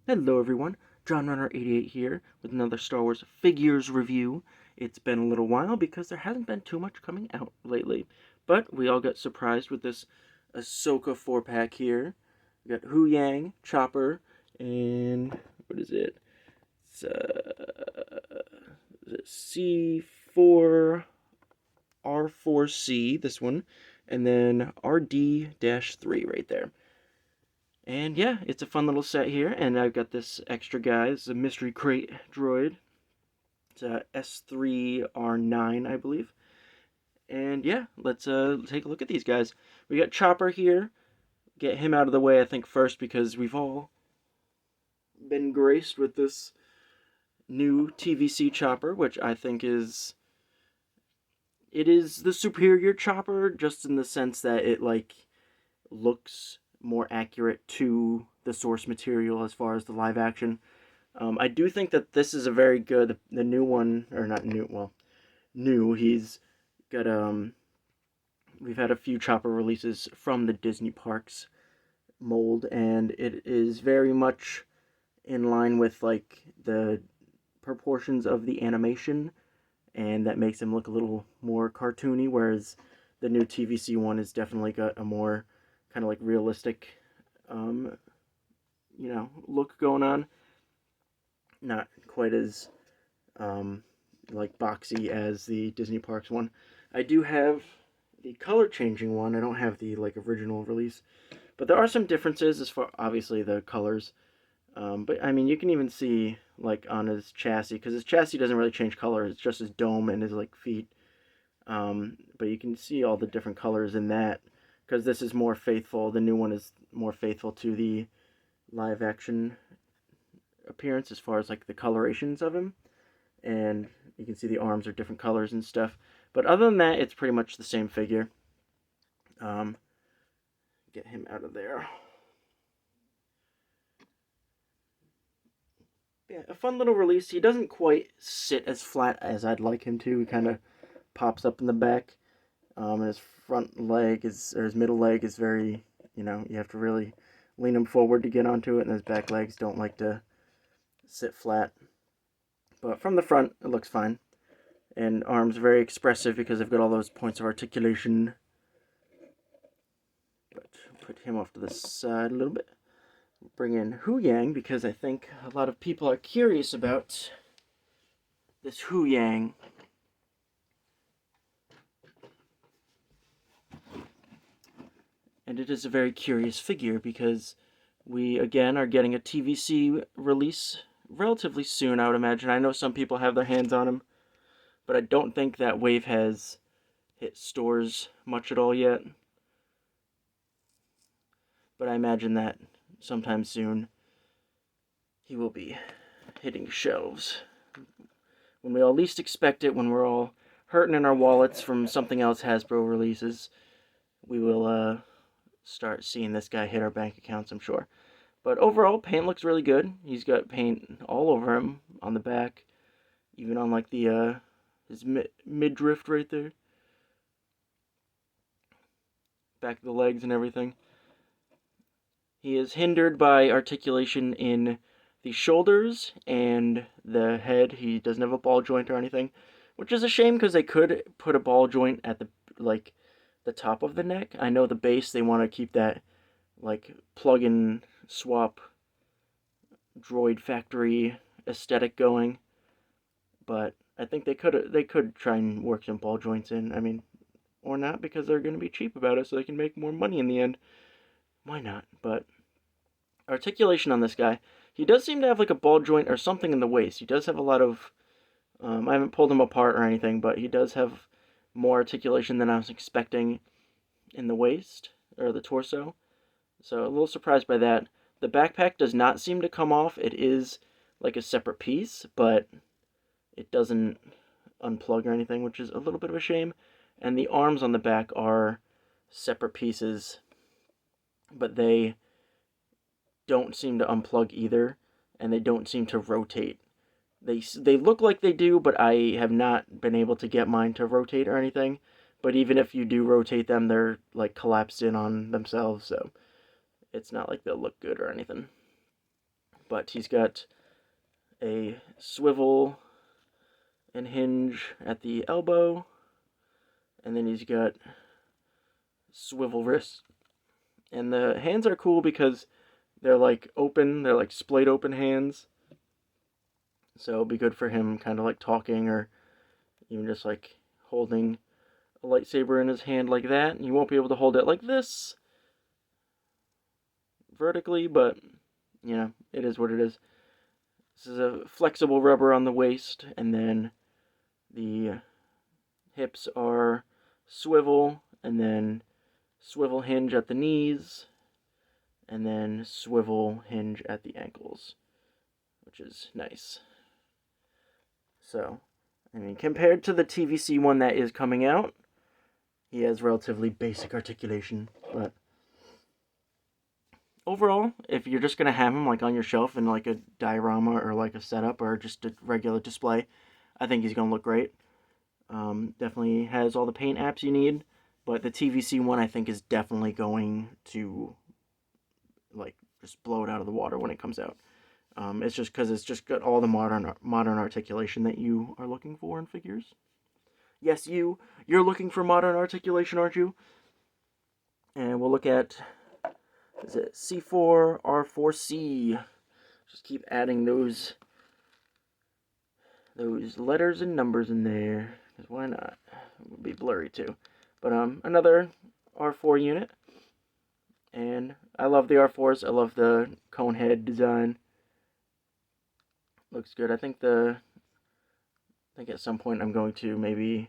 Hello everyone, John Runner 88 here with another Star Wars figures review. It's been a little while because there hasn't been too much coming out lately, but we all got surprised with this Ahsoka 4-pack here. We got Hu Yang, Chopper, and what is it? Is it C4 R4C, this one, and then RD-3 right there. And yeah, it's a fun little set here, and I've got this extra guy. It's a mystery crate droid. It's a S3R9, I believe. And yeah, let's take a look at these guys. We got Chopper here. Get him out of the way, I think, first, because we've all been graced with this new TVC Chopper, which I think is... It is the superior Chopper, just in the sense that it, looks more accurate to the source material as far as the live action. I do think that this is a very good, the new one, or not new, well, new, he's got, we've had a few Chopper releases from the Disney parks mold, and it is very much in line with, the proportions of the animation, and that makes him look a little more cartoony, whereas the new TVC one has definitely got a more kind of realistic, look going on. Not quite as boxy as the Disney Parks one. I do have the color changing one. I don't have the original release, but there are some differences as far obviously the colors. But I mean, you can even see on his chassis, because his chassis doesn't really change color. It's just his dome and his feet. But you can see all the different colors in that, because this is more faithful. The new one is more faithful to the live action appearance as far as the colorations of him, and you can see the arms are different colors and stuff. But other than that, it's pretty much the same figure. Get him out of there. Yeah, a fun little release. He doesn't quite sit as flat as I'd like him to. He kind of pops up in the back. And his front leg or his middle leg is very, you have to really lean him forward to get onto it, and his back legs don't like to sit flat. But from the front, it looks fine. And arms very expressive because I've got all those points of articulation. But put him off to the side a little bit. Bring in Hu Yang, because I think a lot of people are curious about this Hu Yang. And it is a very curious figure because we, again, are getting a TVC release relatively soon, I would imagine. I know some people have their hands on him, but I don't think that wave has hit stores much at all yet. But I imagine that sometime soon he will be hitting shelves. When we all least expect it, when we're all hurting in our wallets from something else Hasbro releases, we will start seeing this guy hit our bank accounts, I'm sure. But overall, paint looks really good. He's got paint all over him, on the back, even on the his midriff right there, back of the legs and everything. He is hindered by articulation in the shoulders and the head. He doesn't have a ball joint or anything, which is a shame because they could put a ball joint at the top of the neck. I know the base, they want to keep that plug and swap droid factory aesthetic going, but I think they could try and work some ball joints in. I mean, or not, because they're going to be cheap about it, so they can make more money in the end. Why not? But articulation on this guy, he does seem to have a ball joint or something in the waist. He does have a lot of, I haven't pulled him apart or anything, but he does have more articulation than I was expecting in the waist, or the torso. So a little surprised by that. The backpack does not seem to come off. It is a separate piece, but it doesn't unplug or anything, which is a little bit of a shame. And the arms on the back are separate pieces, but they don't seem to unplug either, and they don't seem to rotate. They look like they do, but I have not been able to get mine to rotate or anything. But even if you do rotate them, they're collapsed in on themselves, so it's not like they'll look good or anything. but he's got a swivel and hinge at the elbow, and then he's got swivel wrists. And the hands are cool because they're like open, they're like splayed open hands. So it'll be good for him kind of like talking or even just like holding a lightsaber in his hand like that. And you won't be able to hold it like this vertically, but you know, it is what it is. This is a flexible rubber on the waist, and then the hips are swivel, and then swivel hinge at the knees, and then swivel hinge at the ankles, which is nice. So, I mean, compared to the TVC one that is coming out, he has relatively basic articulation, but overall, if you're just going to have him like on your shelf in like a diorama or like a setup or just a regular display, I think he's going to look great. Definitely has all the paint apps you need, but the TVC one I think is definitely going to like just blow it out of the water when it comes out. It's just because it's just got all the modern articulation that you are looking for in figures. Yes, you're looking for modern articulation, aren't you? And we'll look at, is it C4, R4C? Just keep adding those letters and numbers in there, because why not? It would be blurry too. But another R4 unit, and I love the R4s. I love the cone head design. Looks good. I think at some point I'm going to maybe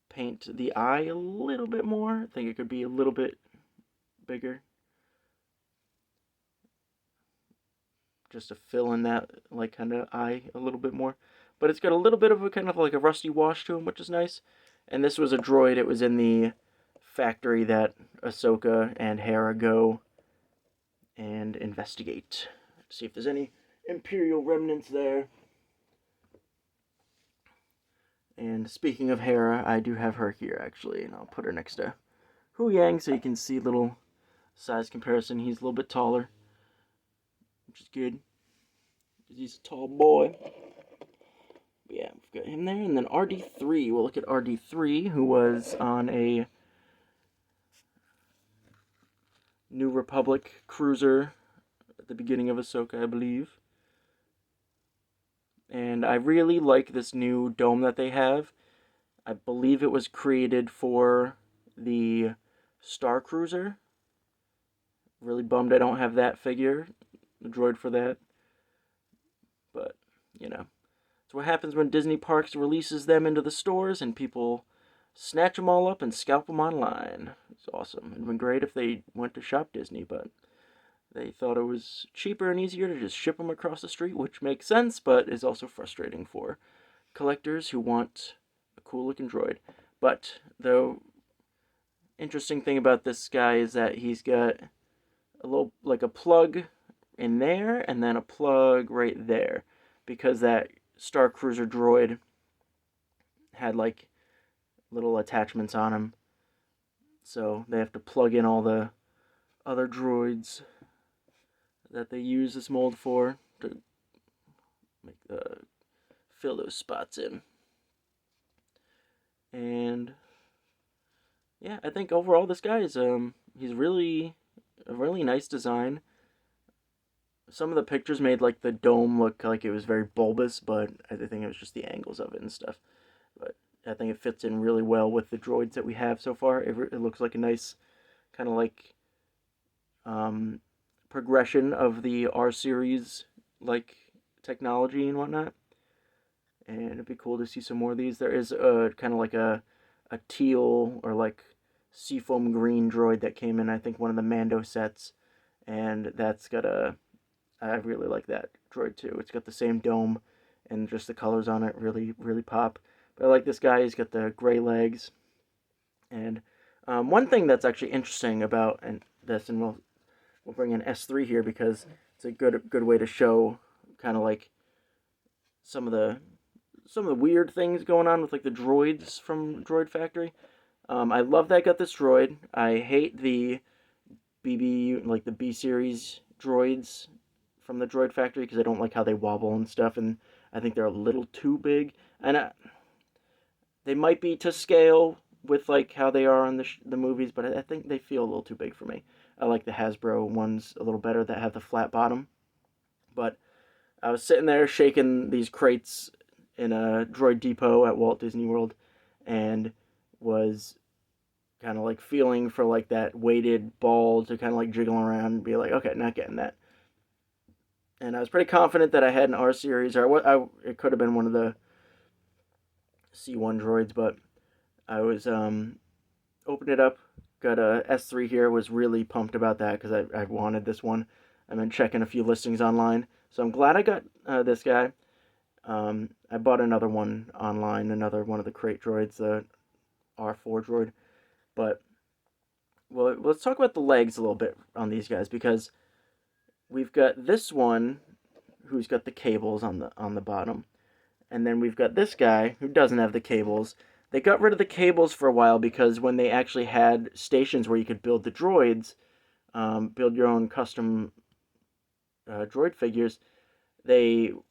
paint the eye a little bit more. I think it could be a little bit bigger, just to fill in that like kind of eye a little bit more. But it's got a little bit of a kind of like a rusty wash to him, which is nice. And this was a droid. It was in the factory that Ahsoka and Hera go and investigate. See if there's any Imperial remnants there. And speaking of Hera, I do have her here actually, and I'll put her next to Hu Yang so you can see a little size comparison. He's a little bit taller, which is good, because he's a tall boy. But yeah, we've got him there. And then RD3, we'll look at RD3, who was on a New Republic cruiser at the beginning of Ahsoka, I believe. And I really like this new dome that they have. I believe it was created for the Star Cruiser. Really bummed I don't have that figure, the droid for that. But, you know, it's what happens when Disney Parks releases them into the stores and people snatch them all up and scalp them online. It's awesome. It would have been great if they went to Shop Disney, but they thought it was cheaper and easier to just ship them across the street, which makes sense, but is also frustrating for collectors who want a cool looking droid. But the interesting thing about this guy is that he's got a little, like a plug in there and then a plug right there, because that Star Cruiser droid had like little attachments on him, so they have to plug in all the other droids that they use this mold for to make fill those spots in. And yeah, I think overall this guy is he's really a really nice design. Some of the pictures made like the dome look like it was very bulbous, but I think it was just the angles of it and stuff. But I think it fits in really well with the droids that we have so far. It looks like a nice kind of like progression of the R series like technology and whatnot. And it'd be cool to see some more of these. There is a kind of like a teal or like seafoam green droid that came in, I think, one of the Mando sets, and that's got I really like that droid too. It's got the same dome, and just the colors on it really, really pop. But I like this guy. He's got the gray legs. And one thing that's actually interesting about this, and we'll bring in S3 here because it's a good way to show kind of like some of the weird things going on with like the droids from Droid Factory. I love that I got this droid. I hate the BB, like the B series droids from the Droid Factory because I don't like how they wobble and stuff, and I think they're a little too big. And they might be to scale with like how they are on the movies, but I think they feel a little too big for me. I like the Hasbro ones a little better that have the flat bottom. But I was sitting there shaking these crates in a Droid Depot at Walt Disney World, and was kind of like feeling for like that weighted ball to kind of like jiggle around and be like, okay, not getting that. And I was pretty confident that I had an R series, or it could have been one of the C1 droids, but I was opened it up, got a S3 here, was really pumped about that because I wanted this one. I've been checking a few listings online, so I'm glad I got this guy. I bought another one online, another one of the crate droids, the R4 droid. But, well, let's talk about the legs a little bit on these guys, because we've got this one who's got the cables on the bottom. And then we've got this guy who doesn't have the cables. They got rid of the cables for a while because when they actually had stations where you could build the droids, build your own custom droid figures,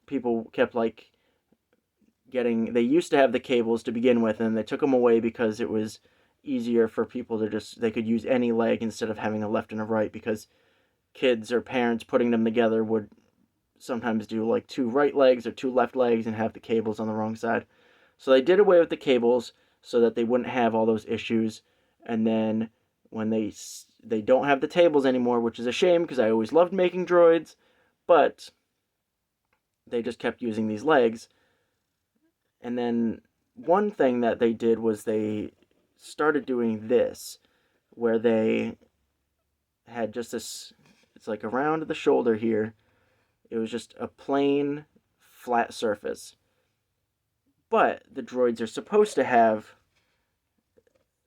people kept like they used to have the cables to begin with, and they took them away because it was easier for people to they could use any leg instead of having a left and a right, because kids or parents putting them together would sometimes do like 2 right legs or 2 left legs and have the cables on the wrong side. So they did away with the cables so that they wouldn't have all those issues. And then when they don't have the tables anymore, which is a shame because I always loved making droids, but they just kept using these legs. And then one thing that they did was they started doing this, where they had just this, it's like around the shoulder here, it was just a plain, flat surface. But the droids are supposed to have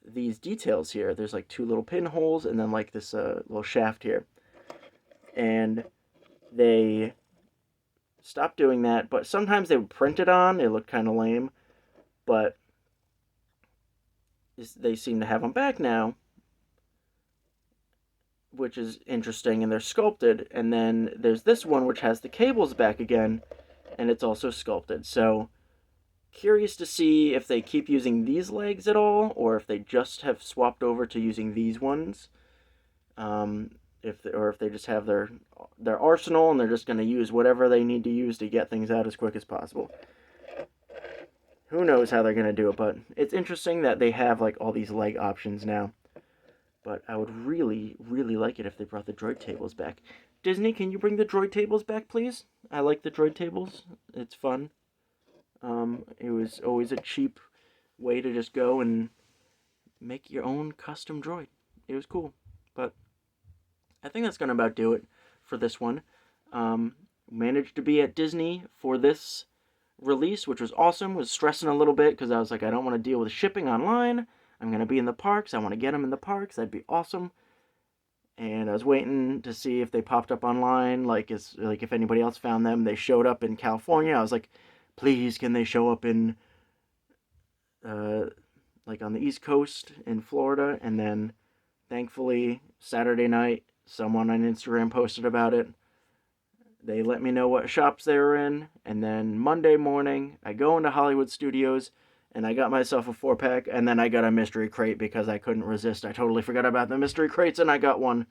these details here. There's like 2 little pinholes and then like this little shaft here. And they stopped doing that, but sometimes they would print it on. It looked kind of lame. But they seem to have them back now, which is interesting, and they're sculpted. And then there's this one which has the cables back again, and it's also sculpted. So curious to see if they keep using these legs at all, or if they just have swapped over to using these ones. If they just have their arsenal and they're just going to use whatever they need to use to get things out as quick as possible. Who knows how they're going to do it, but it's interesting that they have like all these leg options now. But I would really, really like it if they brought the droid tables back. Disney, can you bring the droid tables back, please? I like the droid tables. It's fun. It was always a cheap way to just go and make your own custom droid. It was cool. But I think that's going to about do it for this one. Managed to be at Disney for this release, which was awesome. Was stressing a little bit because I was like, I don't want to deal with shipping online. I'm going to be in the parks. I want to get them in the parks. That'd be awesome. And I was waiting to see if they popped up online, like if anybody else found them. They showed up in California. I was like, please, can they show up in like on the East Coast in Florida? And then thankfully Saturday night someone on Instagram posted about it. They let me know what shops they were in, and then Monday morning I go into Hollywood Studios and I got myself a 4-pack, and then I got a mystery crate because I couldn't resist. I totally forgot about the mystery crates, and I got one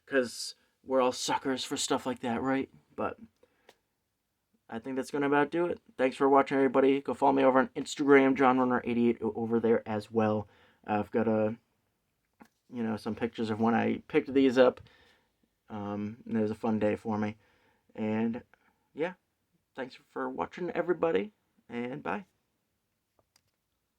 because we're all suckers for stuff like that, right? But I think that's going to about do it. Thanks for watching, everybody. Go follow me over on Instagram, JohnRunner88 over there as well. I've got some pictures of when I picked these up. It was a fun day for me. And yeah, thanks for watching, everybody, and bye.